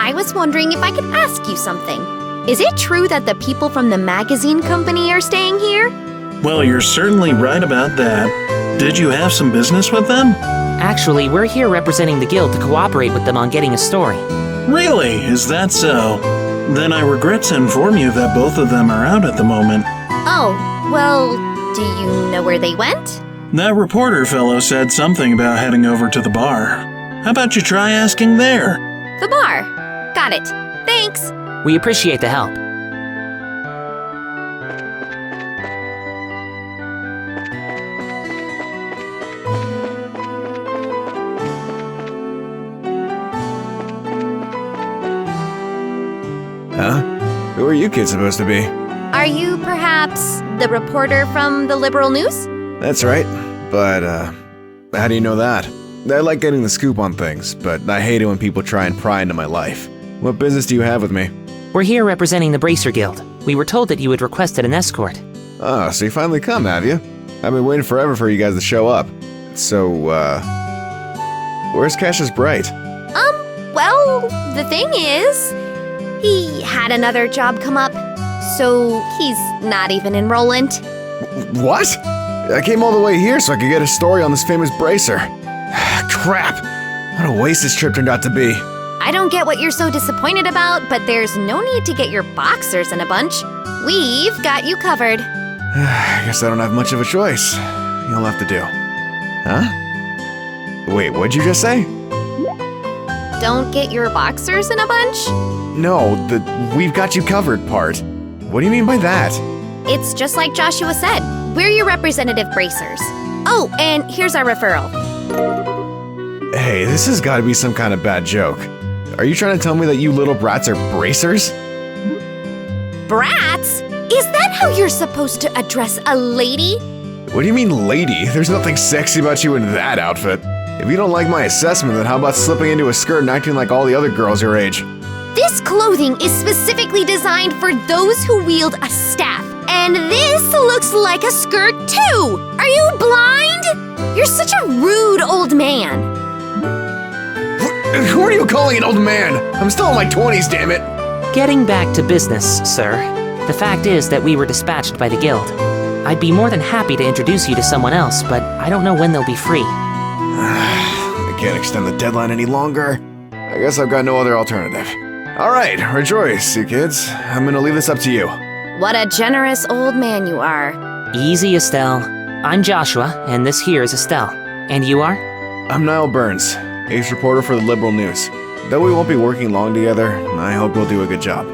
I was wondering if I could ask you something. Is it true that the people from the magazine company are staying here? Well, you're certainly right about that. Did you have some business with them? Actually, we're here representing the guild to cooperate with them on getting a story. Really? Is that so? Then I regret to inform you that both of them are out at the moment. Oh, well, do you know where they went? That reporter fellow said something about heading over to the bar. How about you try asking there? The bar. Got it. Thanks. We appreciate the help. Huh? Who are you kids supposed to be? Are you perhaps the reporter from the Liberal News? That's right, but how do you know that? I like getting the scoop on things, but I hate it when people try and pry into my life. What business do you have with me? We're here representing the Bracer Guild. We were told that you had requested an escort. Oh, so you finally come, have you? I've been waiting forever for you guys to show up. So, where's Cassius Bright? Well, the thing is, he had another job come up, so he's not even enrolling. What? I came all the way here so I could get a story on this famous bracer. Crap! What a waste this trip turned out to be. I don't get what you're so disappointed about, but there's no need to get your boxers in a bunch. We've got you covered. I guess I don't have much of a choice. You'll have to do. Huh? Wait, what'd you just say? Don't get your boxers in a bunch? No, the "we've got you covered" part. What do you mean by that? It's just like Joshua said. We're your representative bracers. Oh, and here's our referral. Hey, this has got to be some kind of bad joke. Are you trying to tell me that you little brats are bracers? Brats? Is that how you're supposed to address a lady? What do you mean, lady? There's nothing sexy about you in that outfit. If you don't like my assessment, then how about slipping into a skirt and acting like all the other girls your age? This clothing is specifically designed for those who wield a staff. And this looks like a skirt too! Are you blind? You're such a rude old man. Who are you calling an old man? I'm still in my 20s, damn it! Getting back to business, sir. The fact is that we were dispatched by the guild. I'd be more than happy to introduce you to someone else, but I don't know when they'll be free. I can't extend the deadline any longer. I guess I've got no other alternative. Alright, rejoice, you kids. I'm gonna leave this up to you. What a generous old man you are. Easy, Estelle. I'm Joshua, and this here is Estelle. And you are? I'm Niall Burns, ace reporter for the Liberal News. Though we won't be working long together, I hope we'll do a good job.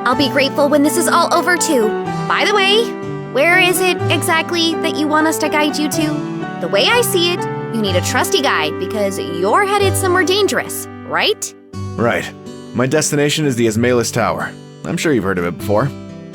I'll be grateful when this is all over too. By the way, where is it exactly that you want us to guide you to? The way I see it, you need a trusty guide because you're headed somewhere dangerous, right? Right. My destination is the Ismailis Tower. I'm sure you've heard of it before.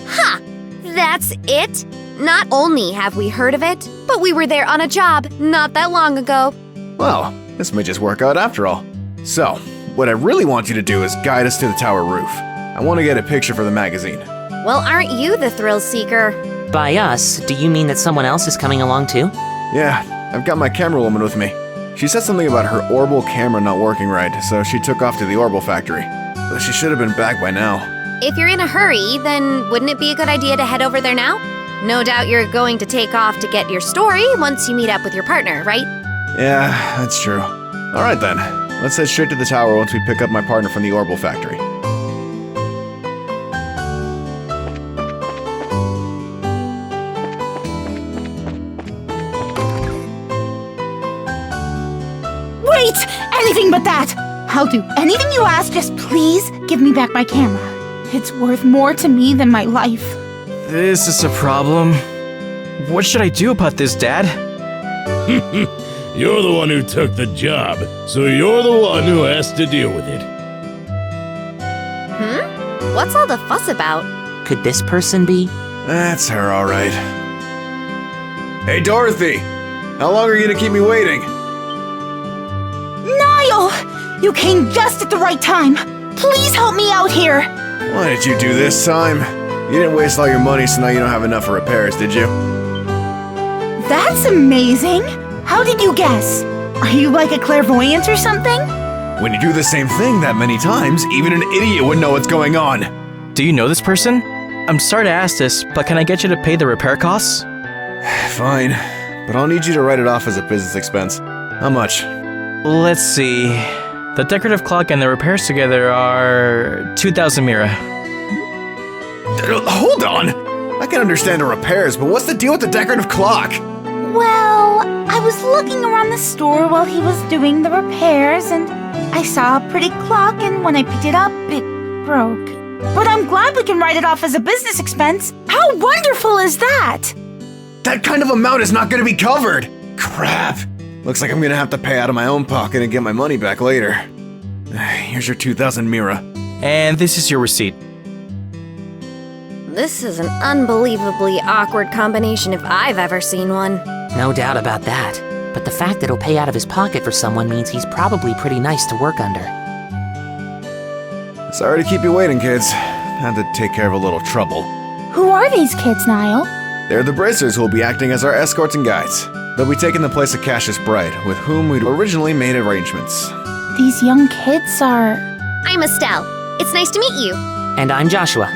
Ha! That's it? Not only have we heard of it, but we were there on a job not that long ago. Well, this may just work out after all. So, what I really want you to do is guide us to the tower roof. I want to get a picture for the magazine. Well, aren't you the thrill seeker? By us, do you mean that someone else is coming along too? Yeah, I've got my camera woman with me. She said something about her Orbital camera not working right, so she took off to the Orbital factory. But she should have been back by now. If you're in a hurry, then wouldn't it be a good idea to head over there now? No doubt you're going to take off to get your story once you meet up with your partner, right? Yeah, that's true. Alright then, let's head straight to the tower once we pick up my partner from the Orbital factory. Wait! Anything but that! I'll do anything you ask, just please give me back my camera. It's worth more to me than my life. This is a problem. What should I do about this, Dad? You're the one who took the job, so you're the one who has to deal with it. What's all the fuss about? Could this person be? That's her, alright. Hey, Dorothy! How long are you gonna keep me waiting? Niall! You came just at the right time. Please help me out here. Why did you do this time? You didn't waste all your money, so now you don't have enough for repairs, did you? That's amazing. How did you guess? Are you like a clairvoyant or something? When you do the same thing that many times, even an idiot would know what's going on. Do you know this person? I'm sorry to ask this, but can I get you to pay the repair costs? Fine, but I'll need you to write it off as a business expense. How much? Let's see. The decorative clock and the repairs together are 2,000 mira. Hold on! I can understand the repairs, but what's the deal with the decorative clock? Well, I was looking around the store while he was doing the repairs, and I saw a pretty clock, and when I picked it up, it broke. But I'm glad we can write it off as a business expense. How wonderful is that? That kind of amount is not going to be covered! Crap. Looks like I'm going to have to pay out of my own pocket and get my money back later. Here's your 2,000 mira. And this is your receipt. This is an unbelievably awkward combination if I've ever seen one. No doubt about that. But the fact that he'll pay out of his pocket for someone means he's probably pretty nice to work under. Sorry to keep you waiting, kids. Had to take care of a little trouble. Who are these kids, Niall? They're the bracers who will be acting as our escorts and guides. They'll be taking the place of Cassius Bright, with whom we'd originally made arrangements. These young kids are... I'm Estelle. It's nice to meet you. And I'm Joshua.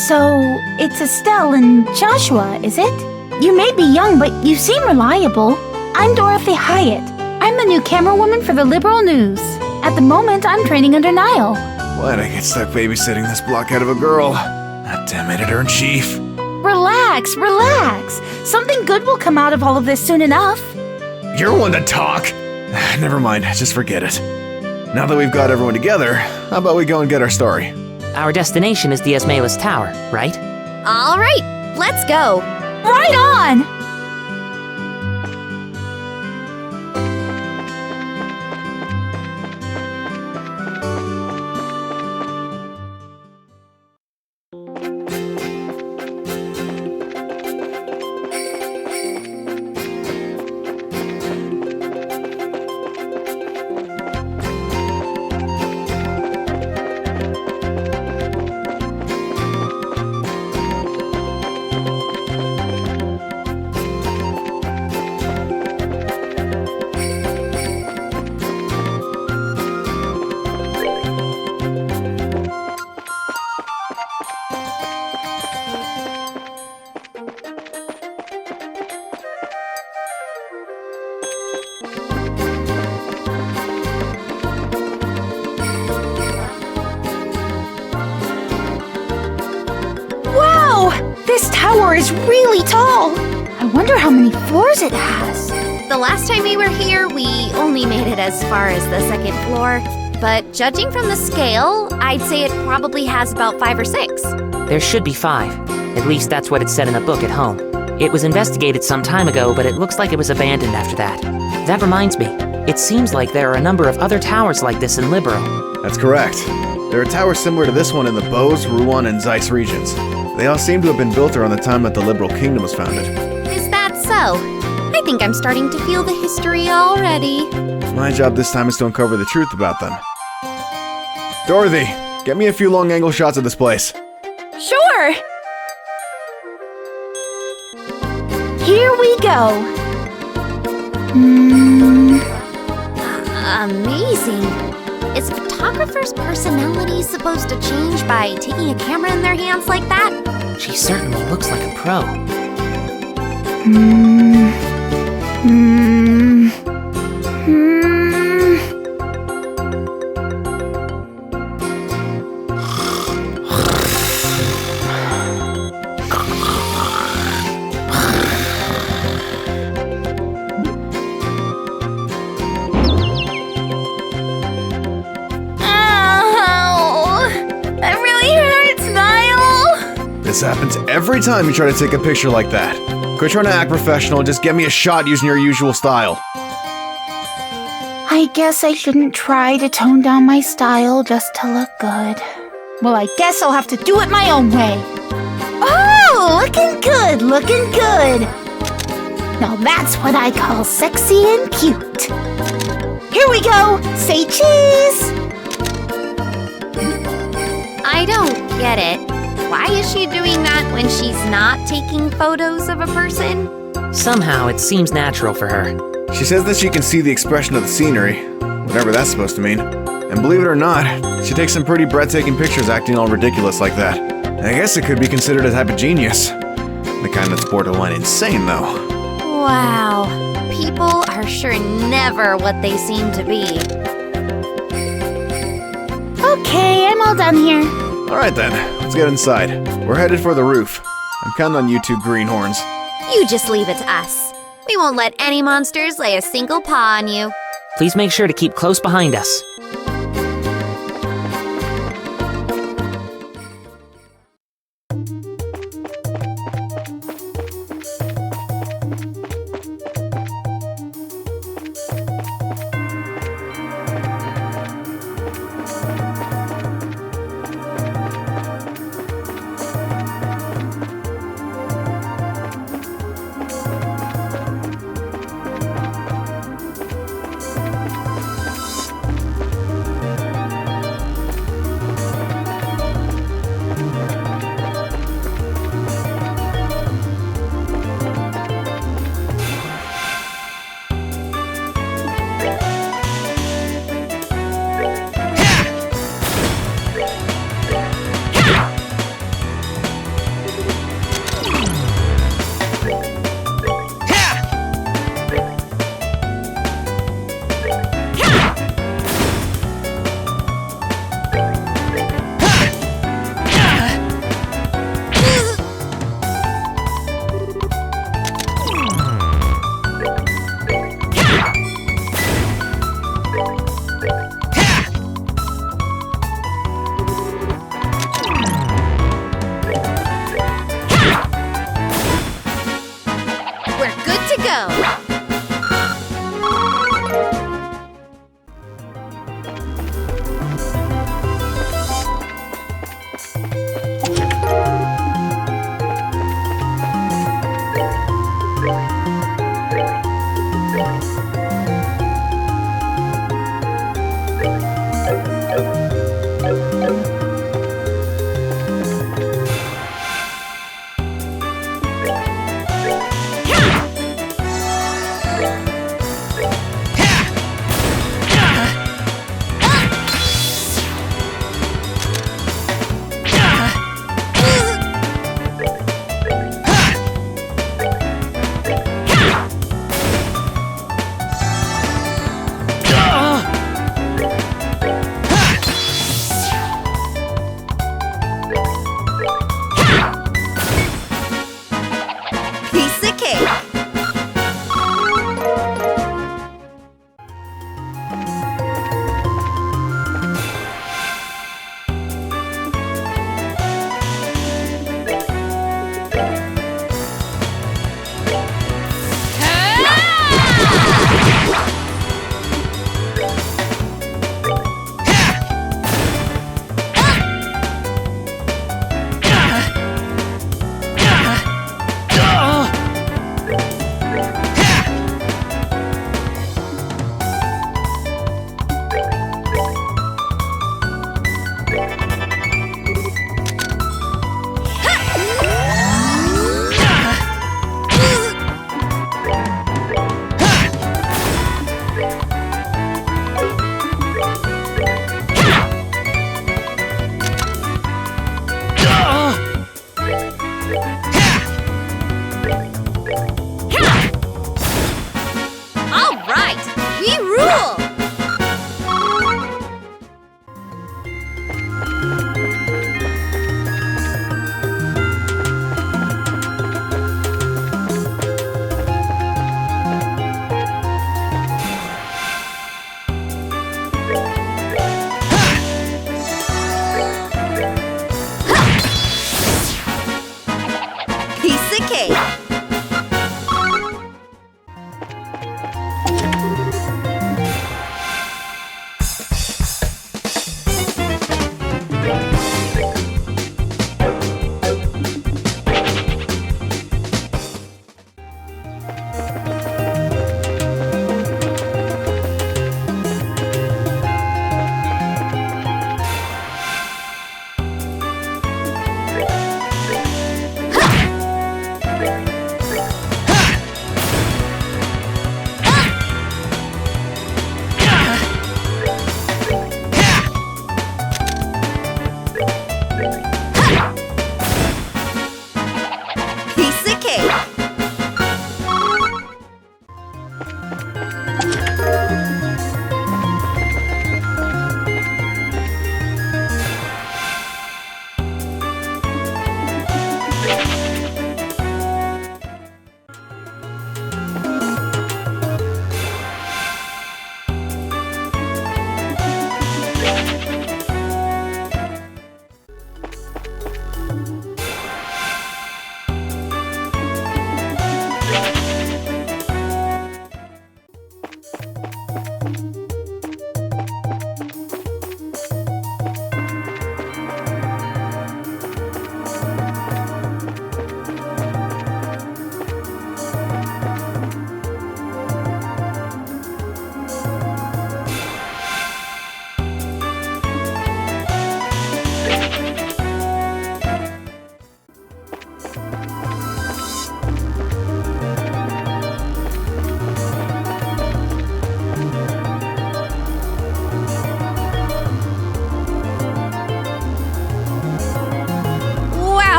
So, it's Estelle and Joshua, is it? You may be young, but you seem reliable. I'm Dorothy Hyatt. I'm the new camerawoman for the Liberal News. At the moment, I'm training under Niall. Why'd I get stuck babysitting this blockhead of a girl? That damn editor-in-chief. Relax, relax. Something good will come out of all of this soon enough. You're one to talk. Never mind, just forget it. Now that we've got everyone together, how about we go and get our story? Our destination is the Esmelas Tower, right? All right, let's go. Right on! This tower is really tall. I wonder how many floors it has. The last time we were here, we only made it as far as the second floor. But judging from the scale, I'd say it probably has about 5 or 6. There should be 5. At least that's what it said in the book at home. It was investigated some time ago, but it looks like it was abandoned after that. That reminds me, it seems like there are a number of other towers like this in Liberal. That's correct. There are towers similar to this one in the Bose, Rouen, and Zeiss regions. They all seem to have been built around the time that the Liberal Kingdom was founded. Is that so? I think I'm starting to feel the history already. My job this time is to uncover the truth about them. Dorothy, get me a few long-angle shots of this place. Sure! Here we go. Amazing. Is a photographer's personality supposed to change by taking a camera in their hands like that? She certainly looks like a pro. This happens every time you try to take a picture like that. Quit trying to act professional and just get me a shot using your usual style. I guess I shouldn't try to tone down my style just to look good. Well, I guess I'll have to do it my own way. Oh, looking good, looking good. Now that's what I call sexy and cute. Here we go, say cheese. I don't get it. Why is she doing that when she's not taking photos of a person? Somehow it seems natural for her. She says that she can see the expression of the scenery, whatever that's supposed to mean. And believe it or not, she takes some pretty breathtaking pictures acting all ridiculous like that. I guess it could be considered a type of genius. The kind that's borderline insane, though. Wow. People are sure never what they seem to be. Okay, I'm all done here. Alright then, let's get inside. We're headed for the roof. I'm counting on you two greenhorns. You just leave it to us. We won't let any monsters lay a single paw on you. Please make sure to keep close behind us.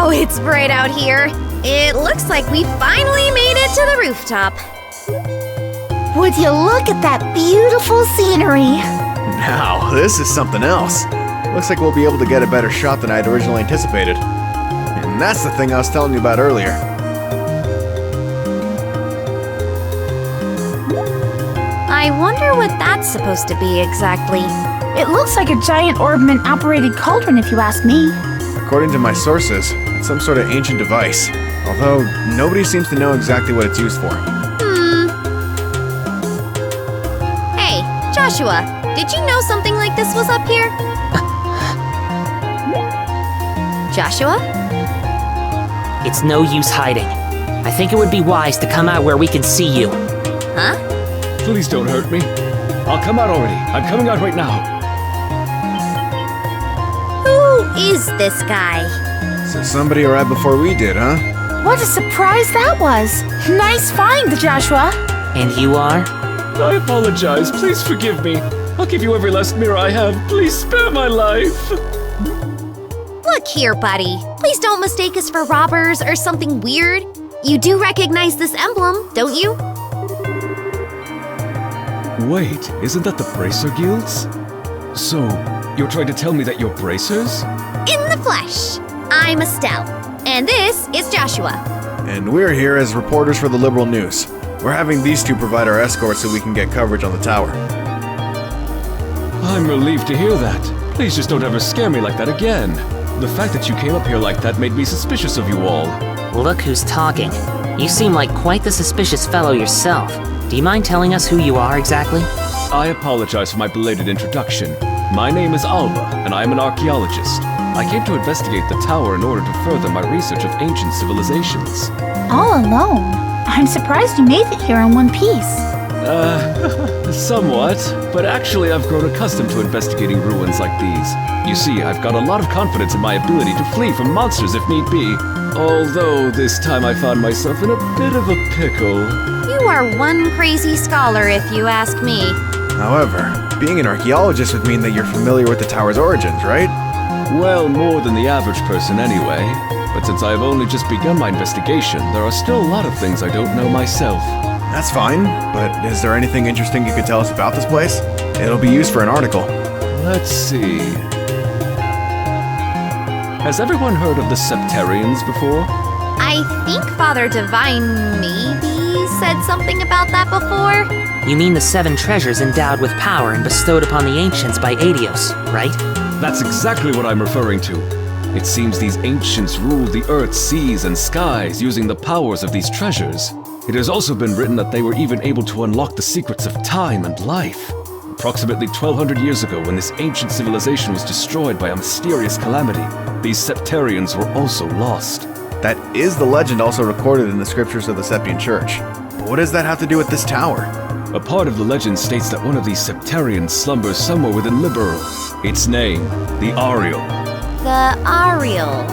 Wow, it's bright out here. It looks like we finally made it to the rooftop. Would you look at that beautiful scenery? Now, this is something else. Looks like we'll be able to get a better shot than I'd originally anticipated. And that's the thing I was telling you about earlier. I wonder what that's supposed to be exactly. It looks like a giant Orbment-operated cauldron if you ask me. According to my sources, it's some sort of ancient device. Although, nobody seems to know exactly what it's used for. Hey, Joshua, did you know something like this was up here? Joshua? It's no use hiding. I think it would be wise to come out where we can see you. Huh? Please don't hurt me. I'll come out already. I'm coming out right now. Who is this guy? So somebody arrived before we did, huh? What a surprise that was! Nice find, Joshua! And you are? I apologize. Please forgive me. I'll give you every last mirror I have. Please spare my life. Look here, buddy. Please don't mistake us for robbers or something weird. You do recognize this emblem, don't you? Wait, isn't that the Bracer Guilds? So, you're trying to tell me that you're bracers? In the flesh. I'm Estelle, and this is Joshua. And we're here as reporters for the Liberal News. We're having these two provide our escort so we can get coverage on the tower. I'm relieved to hear that. Please just don't ever scare me like that again. The fact that you came up here like that made me suspicious of you all. Look who's talking. You seem like quite the suspicious fellow yourself. Do you mind telling us who you are exactly? I apologize for my belated introduction. My name is Alba, and I am an archaeologist. I came to investigate the tower in order to further my research of ancient civilizations. All alone? I'm surprised you made it here in one piece. Somewhat, but actually I've grown accustomed to investigating ruins like these. You see, I've got a lot of confidence in my ability to flee from monsters if need be. Although this time I found myself in a bit of a pickle. You are one crazy scholar, if you ask me. However, being an archaeologist would mean that you're familiar with the tower's origins, right? Well, more than the average person anyway. But since I've only just begun my investigation, there are still a lot of things I don't know myself. That's fine, but is there anything interesting you could tell us about this place? It'll be used for an article. Let's see. Has everyone heard of the Septarians before? I think Father Divine maybe said something about that before. You mean the 7 treasures endowed with power and bestowed upon the ancients by Adios, right? That's exactly what I'm referring to. It seems these ancients ruled the earth, seas, and skies using the powers of these treasures. It has also been written that they were even able to unlock the secrets of time and life. Approximately 1200 years ago, when this ancient civilization was destroyed by a mysterious calamity, these Septarians were also lost. That is the legend also recorded in the scriptures of the Septian Church. But what does that have to do with this tower? A part of the legend states that one of these Septarians slumbers somewhere within Liberal. Its name, the Ariel. The Ariel.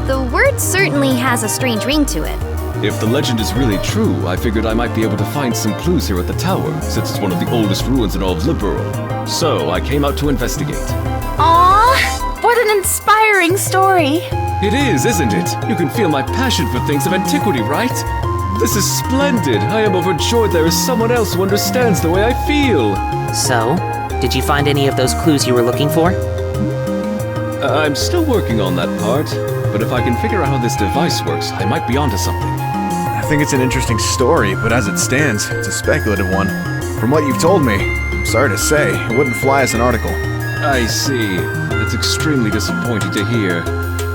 The word certainly has a strange ring to it. If the legend is really true, I figured I might be able to find some clues here at the tower, since it's one of the oldest ruins in all of Liberal. So I came out to investigate. Aww, what an inspiring story. It is, isn't it? You can feel my passion for things of antiquity, right? This is splendid! I am overjoyed there is someone else who understands the way I feel! So, did you find any of those clues you were looking for? I'm still working on that part, but if I can figure out how this device works, I might be onto something. I think it's an interesting story, but as it stands, it's a speculative one. From what you've told me, I'm sorry to say, it wouldn't fly as an article. I see. That's extremely disappointing to hear.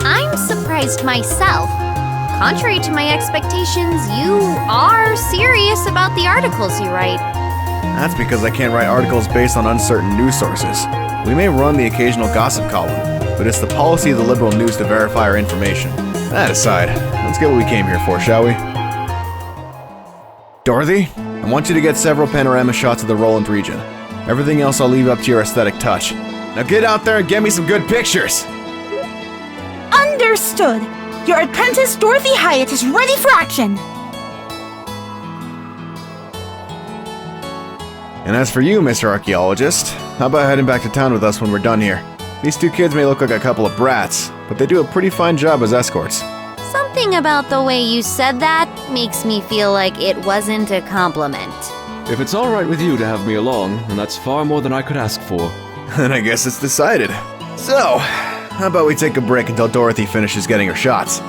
I'm surprised myself. Contrary to my expectations, you are serious about the articles you write. That's because I can't write articles based on uncertain news sources. We may run the occasional gossip column, but it's the policy of the liberal news to verify our information. That aside, let's get what we came here for, shall we? Dorothy, I want you to get several panorama shots of the Roland region. Everything else I'll leave up to your aesthetic touch. Now get out there and get me some good pictures! Understood. Your apprentice, Dorothy Hyatt, is ready for action. And as for you, Mr. Archaeologist, how about heading back to town with us when we're done here? These two kids may look like a couple of brats, but they do a pretty fine job as escorts. Something about the way you said that makes me feel like it wasn't a compliment. If it's alright with you to have me along, then that's far more than I could ask for. Then I guess it's decided. So, how about we take a break until Dorothy finishes getting her shots?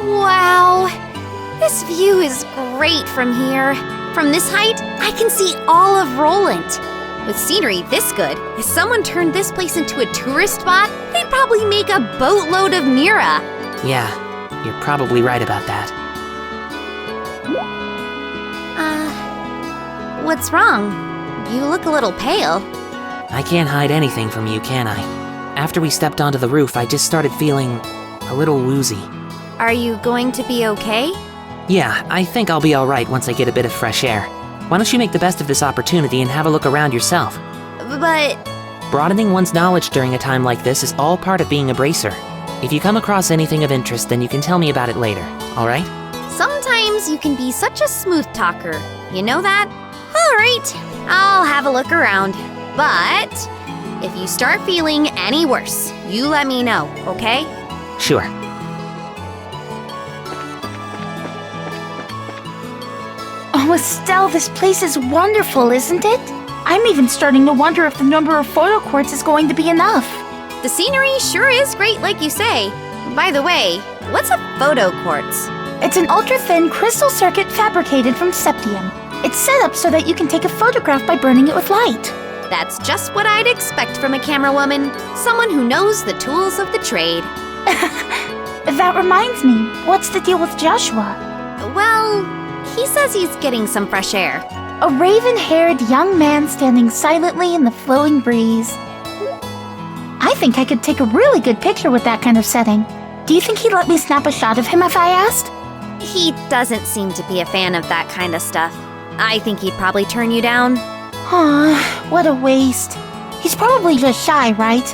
Wow, this view is great from here. From this height, I can see all of Roland. With scenery this good, if someone turned this place into a tourist spot, they'd probably make a boatload of Mira. Yeah, you're probably right about that. What's wrong? You look a little pale. I can't hide anything from you, can I? After we stepped onto the roof, I just started feeling a little woozy. Are you going to be okay? Yeah, I think I'll be alright once I get a bit of fresh air. Why don't you make the best of this opportunity and have a look around yourself? But... Broadening one's knowledge during a time like this is all part of being a bracer. If you come across anything of interest, then you can tell me about it later, alright? sometimes you can be such a smooth talker. You know that? Alright, I'll have a look around. But if you start feeling any worse, you let me know, okay? Sure. Oh, Estelle, this place is wonderful, isn't it? I'm even starting to wonder if the number of photo quartz is going to be enough. The scenery sure is great, like you say. By the way, what's a photo quartz? It's an ultra-thin crystal circuit fabricated from septium. It's set up so that you can take a photograph by burning it with light. That's just what I'd expect from a camera woman. Someone who knows the tools of the trade. That reminds me, what's the deal with Joshua? Well, he says he's getting some fresh air. A raven-haired young man standing silently in the flowing breeze. I think I could take a really good picture with that kind of setting. Do you think he'd let me snap a shot of him if I asked? He doesn't seem to be a fan of that kind of stuff. I think he'd probably turn you down. Aw, what a waste. He's probably just shy, right?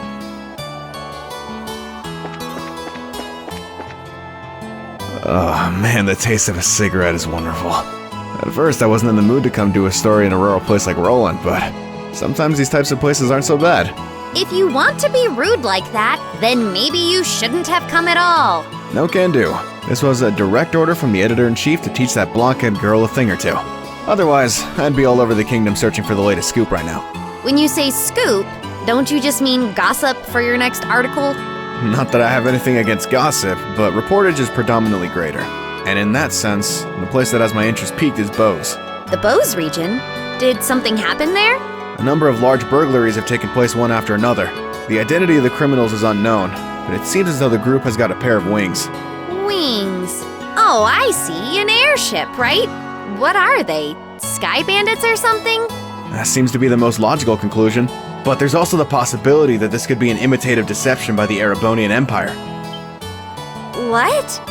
Oh man, the taste of a cigarette is wonderful. At first, I wasn't in the mood to come do a story in a rural place like Roland, but sometimes these types of places aren't so bad. If you want to be rude like that, then maybe you shouldn't have come at all. No can do. This was a direct order from the editor-in-chief to teach that blockhead girl a thing or two. Otherwise, I'd be all over the kingdom searching for the latest scoop right now. When you say scoop, don't you just mean gossip for your next article? Not that I have anything against gossip, but reportage is predominantly greater. And in that sense, the place that has my interest peaked is Bose. The Bose region? Did something happen there? A number of large burglaries have taken place one after another. The identity of the criminals is unknown, but it seems as though the group has got a pair of wings. Wings. Oh, I see. An airship, right? What are they? Sky bandits or something? That seems to be the most logical conclusion. But there's also the possibility that this could be an imitative deception by the Erebonian Empire. What?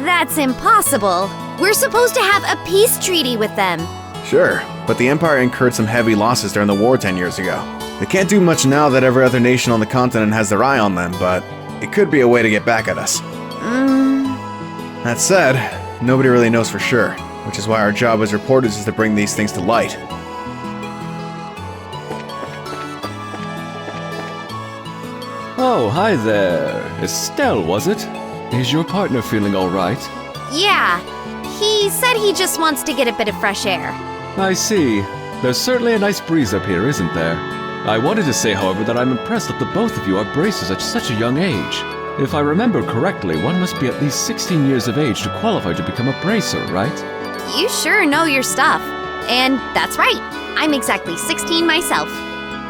That's impossible. We're supposed to have a peace treaty with them. Sure, but the Empire incurred some heavy losses during the war 10 years ago. They can't do much now that every other nation on the continent has their eye on them, but it could be a way to get back at us. That said, nobody really knows for sure, which is why our job as reporters is to bring these things to light. Oh, hi there. Estelle, was it? Is your partner feeling all right? Yeah, he said he just wants to get a bit of fresh air. I see. There's certainly a nice breeze up here, isn't there? I wanted to say, however, that I'm impressed that the both of you are bracers at such a young age. If I remember correctly, one must be at least 16 years of age to qualify to become a bracer, right? You sure know your stuff. And that's right, I'm exactly 16 myself.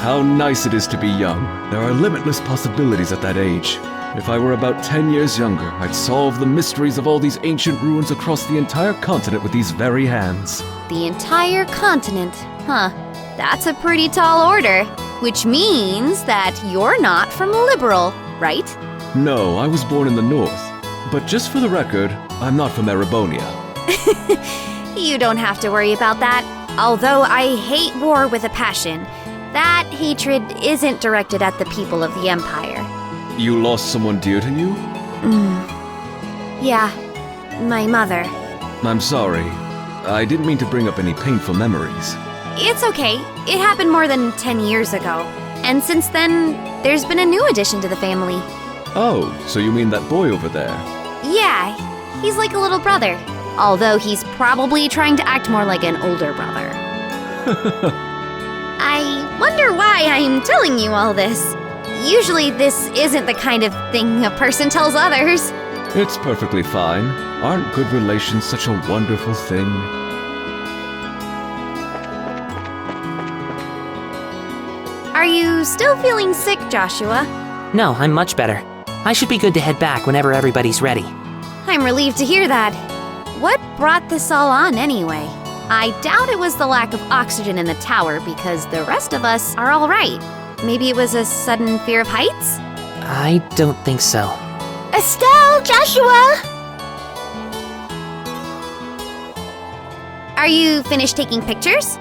How nice it is to be young. There are limitless possibilities at that age. If I were about 10 years younger, I'd solve the mysteries of all these ancient ruins across the entire continent with these very hands. The entire continent, huh? That's a pretty tall order, which means that you're not from Liberal, right? No, I was born in the north. But just for the record, I'm not from Erebonia. You don't have to worry about that. Although I hate war with a passion, that hatred isn't directed at the people of the Empire. You lost someone dear to you? Yeah, my mother. I'm sorry. I didn't mean to bring up any painful memories. It's okay. It happened more than 10 years ago. And since then, there's been a new addition to the family. Oh, so you mean that boy over there? Yeah, he's like a little brother. Although he's probably trying to act more like an older brother. I wonder why I'm telling you all this. Usually this isn't the kind of thing a person tells others. It's perfectly fine. Aren't good relations such a wonderful thing? Are you still feeling sick, Joshua? No, I'm much better. I should be good to head back whenever everybody's ready. I'm relieved to hear that. What brought this all on anyway? I doubt it was the lack of oxygen in the tower because the rest of us are all right. Maybe it was a sudden fear of heights? I don't think so. Estelle, Joshua! Are you finished taking pictures?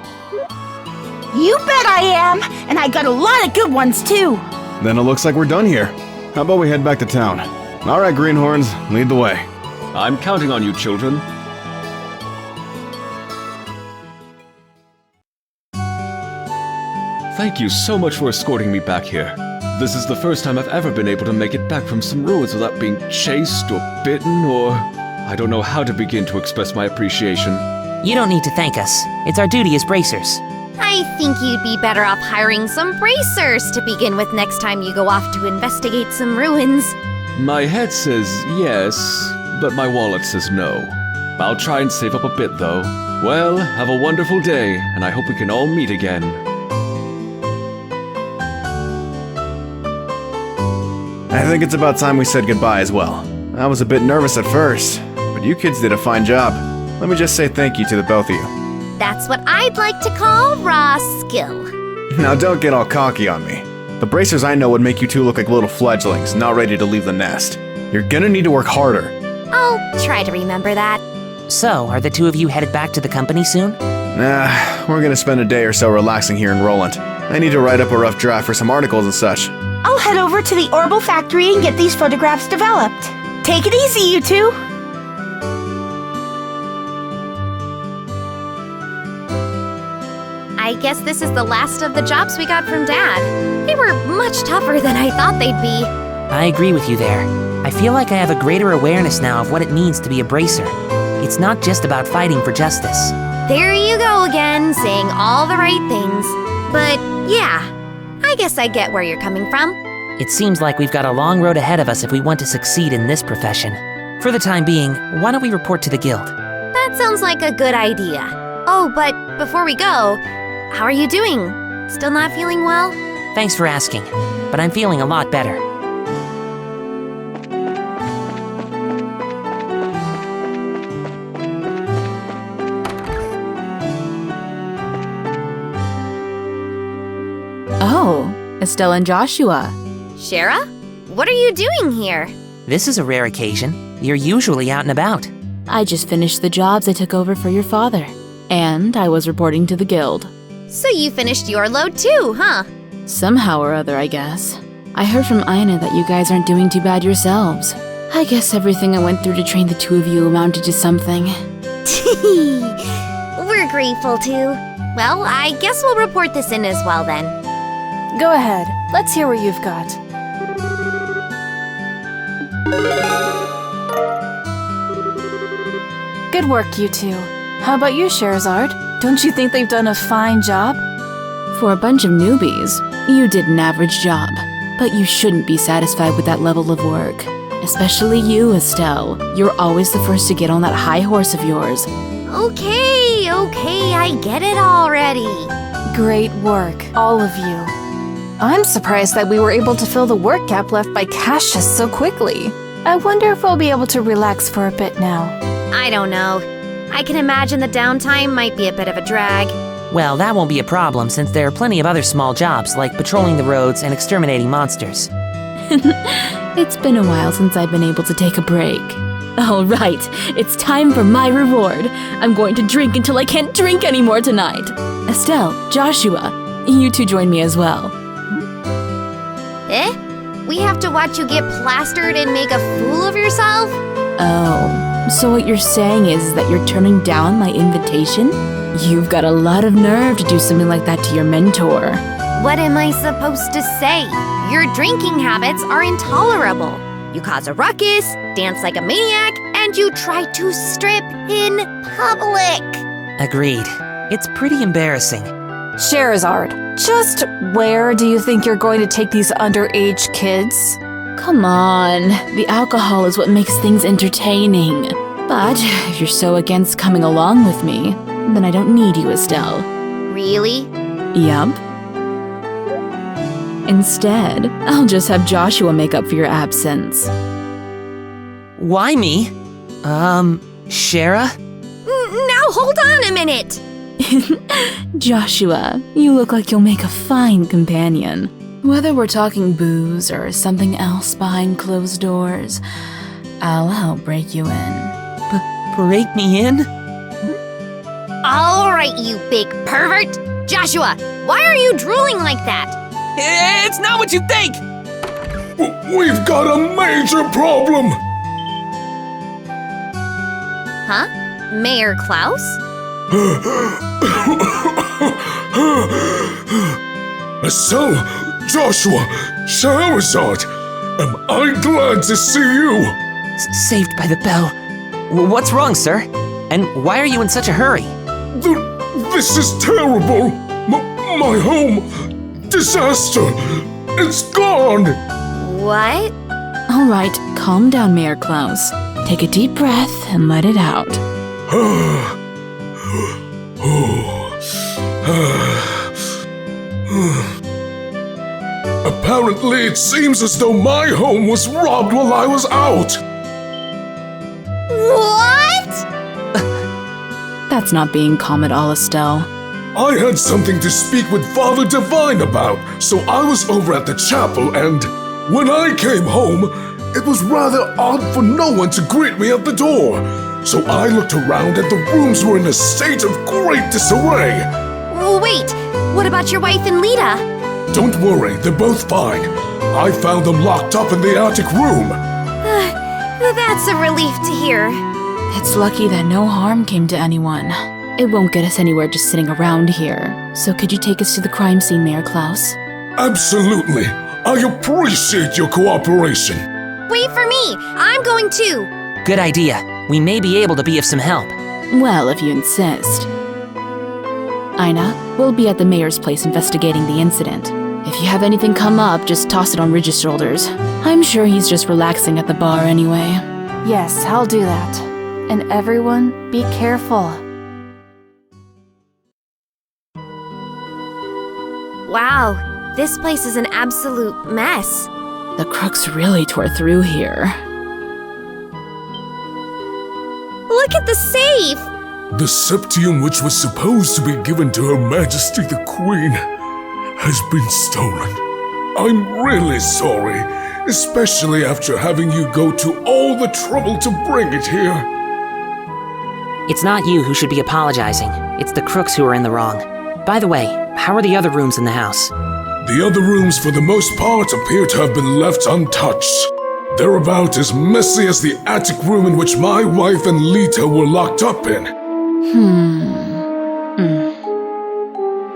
You bet I am! And I got a lot of good ones, too! Then it looks like we're done here. How about we head back to town? Alright, Greenhorns, lead the way. I'm counting on you, children. Thank you so much for escorting me back here. This is the first time I've ever been able to make it back from some ruins without being chased or bitten or... I don't know how to begin to express my appreciation. You don't need to thank us. It's our duty as bracers. I think you'd be better off hiring some bracers to begin with next time you go off to investigate some ruins. My head says yes, but my wallet says no. I'll try and save up a bit though. Well, have a wonderful day, and I hope we can all meet again. I think it's about time we said goodbye as well. I was a bit nervous at first, but you kids did a fine job. Let me just say thank you to the both of you. That's what I'd like to call raw skill. Now don't get all cocky on me. The bracers I know would make you two look like little fledglings, not ready to leave the nest. You're gonna need to work harder. I'll try to remember that. So, are the two of you headed back to the company soon? Nah, we're gonna spend a day or so relaxing here in Roland. I need to write up a rough draft for some articles and such. I'll head over to the Orbital factory and get these photographs developed. Take it easy, you two! I guess this is the last of the jobs we got from Dad. They were much tougher than I thought they'd be. I agree with you there. I feel like I have a greater awareness now of what it means to be a bracer. It's not just about fighting for justice. There you go again, saying all the right things. But yeah, I guess I get where you're coming from. It seems like we've got a long road ahead of us if we want to succeed in this profession. For the time being, why don't we report to the guild? That sounds like a good idea. Oh, but before we go, how are you doing? Still not feeling well? Thanks for asking, but I'm feeling a lot better. Oh, Estelle and Joshua. Shara? What are you doing here? This is a rare occasion. You're usually out and about. I just finished the jobs I took over for your father. And I was reporting to the guild. So you finished your load too, huh? Somehow or other, I guess. I heard from Ina that you guys aren't doing too bad yourselves. I guess everything I went through to train the two of you amounted to something. We're grateful too. Well, I guess we'll report this in as well then. Go ahead. Let's hear what you've got. Good work, you two. How about you, Sherazard? Don't you think they've done a fine job? For a bunch of newbies, you did an average job. But you shouldn't be satisfied with that level of work. Especially you, Estelle. You're always the first to get on that high horse of yours. Okay, I get it already. Great work, all of you. I'm surprised that we were able to fill the work gap left by Cassius so quickly. I wonder if we'll be able to relax for a bit now. I don't know. I can imagine the downtime might be a bit of a drag. Well, that won't be a problem since there are plenty of other small jobs like patrolling the roads and exterminating monsters. It's been a while since I've been able to take a break. All right, it's time for my reward. I'm going to drink until I can't drink anymore tonight. Estelle, Joshua, you two join me as well. Eh? We have to watch you get plastered and make a fool of yourself? Oh, so what you're saying is that you're turning down my invitation? You've got a lot of nerve to do something like that to your mentor. What am I supposed to say? Your drinking habits are intolerable. You cause a ruckus, dance like a maniac, and you try to strip in public. Agreed. It's pretty embarrassing. Sherazard, just where do you think you're going to take these underage kids? Come on, the alcohol is what makes things entertaining. But if you're so against coming along with me, then I don't need you, Estelle. Really? Yup. Instead, I'll just have Joshua make up for your absence. Why me? Shara? Now hold on a minute! Joshua, you look like you'll make a fine companion. Whether we're talking booze or something else behind closed doors, I'll help break you in. Break me in? All right, you big pervert! Joshua, why are you drooling like that? It's not what you think! We've got a major problem! Huh? Mayor Klaus? So, Joshua, Sherazard, am I glad to see you? Saved by the bell. What's wrong, sir? And why are you in such a hurry? This is terrible! My home... disaster! It's gone! What? All right, calm down, Mayor Klaus. Take a deep breath and let it out. Apparently, it seems as though my home was robbed while I was out! What? That's not being calm at all, Estelle. I had something to speak with Father Divine about, so I was over at the chapel and when I came home, it was rather odd for no one to greet me at the door. So I looked around and the rooms were in a state of great disarray. Wait, what about your wife and Lita? Don't worry, they're both fine. I found them locked up in the attic room. That's a relief to hear. It's lucky that no harm came to anyone. It won't get us anywhere just sitting around here. So could you take us to the crime scene, Mayor Klaus? Absolutely. I appreciate your cooperation. Wait for me! I'm going too! Good idea. We may be able to be of some help. Well, if you insist. Ina, we'll be at the mayor's place investigating the incident. If you have anything come up, just toss it on Ridge's shoulders. I'm sure he's just relaxing at the bar anyway. Yes, I'll do that. And everyone, be careful. Wow, this place is an absolute mess. The crooks really tore through here. Look at the safe! The septium which was supposed to be given to Her Majesty the Queen has been stolen. I'm really sorry, especially after having you go to all the trouble to bring it here. It's not you who should be apologizing. It's the crooks who are in the wrong. By the way, how are the other rooms in the house? The other rooms for the most part appear to have been left untouched. They're about as messy as the attic room in which my wife and Lita were locked up in.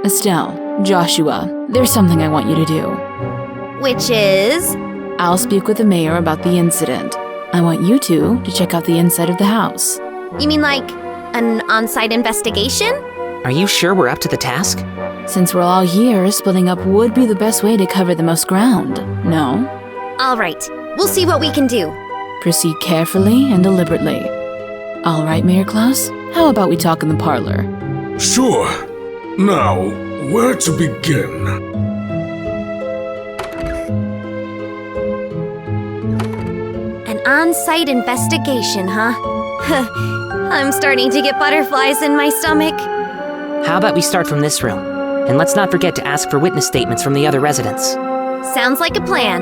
Estelle, Joshua, there's something I want you to do. Which is? I'll speak with the mayor about the incident. I want you two to check out the inside of the house. You mean like an on-site investigation? Are you sure we're up to the task? Since we're all here, splitting up would be the best way to cover the most ground, no? All right, we'll see what we can do. Proceed carefully and deliberately. All right, Mayor Klaus? How about we talk in the parlor? Sure. Now, where to begin? An on-site investigation, huh? I'm starting to get butterflies in my stomach. How about we start from this room? And let's not forget to ask for witness statements from the other residents. Sounds like a plan.